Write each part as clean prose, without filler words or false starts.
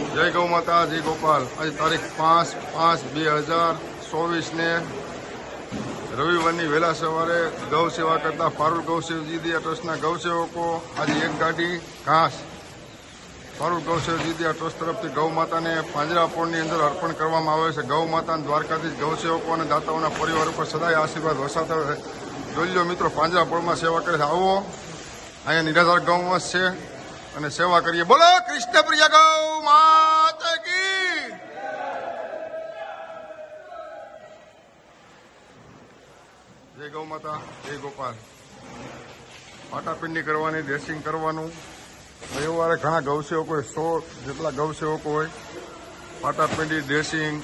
જય ગૌ માતા, જય ગોપાલ। આજે તારીખ 5/5/2024 રવિવારની વહેલા સવારે ગૌ સેવા કરતા પારુલ ગૌસેવજીદિયા ટ્રસ્ટના ગૌસેવકો આજે એક ગાડી ઘાસ પારુલ ગૌસેવજીદિયા ટ્રસ્ટ તરફથી ગૌ માતાને પાંજરાપોળની અંદર અર્પણ કરવામાં આવે છે। ગૌ માતાના દ્વારકાધીશ ગૌસેવકો અને દાતાઓના પરિવાર ઉપર સદાય આશીર્વાદ વરસાતા રહે। જોઈ લો મિત્રો, પાંજરાપોળમાં સેવા કરે છે। આવો, અહીંયા નિરાધાર ગૌવંશ છે અને સેવા કરીએ। બોલો કૃષ્ણ પ્રિય ગૌ માતા કી। જય ગૌ માતા, જય ગોપાલ। પાટાપિંડી કરવાની, ડ્રેસિંગ કરવાનું। રવિવારે ઘણા ગૌસેવકો હોય, 100 જેટલા ગૌસેવકો હોય। પાટાપિંડી, ડ્રેસિંગ,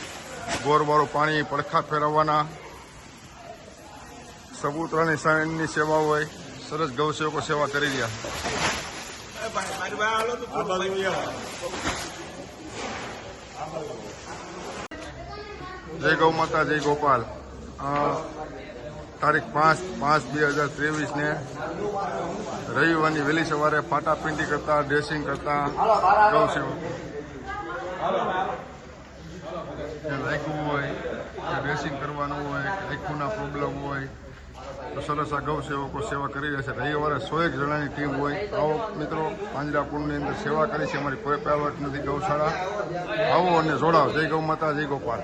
ગોરવાળું પાણી, પડખા ફેરવવાના, સબૂતરાની સાઈનની સેવા હોય। સરસ ગૌસેવકો સેવા કરી રહ્યા। જય ગૌ માતા, જય ગોપાલ। તારીખ 5/5/2023 રવિવારની વહેલી સવારે પાટાપિંડી કરતા, ડ્રેસિંગ કરતા ગૌસેવકો લાયકું હોય કે ડ્રેસિંગ કરવાનું હોય, આંખોના પ્રોબ્લેમ હોય તો સરસ આ ગૌસેવકો સેવા કરી રહ્યા છે। રવિવારે 101 જણાની ટીમ હોય। આવો મિત્રો, પાંજરાપોળની અંદર સેવા કરી છે। અમારી કોઈ પ્રાઇવેટ નથી ગૌશાળા। આવો અને જોડાઓ। જય ગૌ માતા, જય ગોપાલ।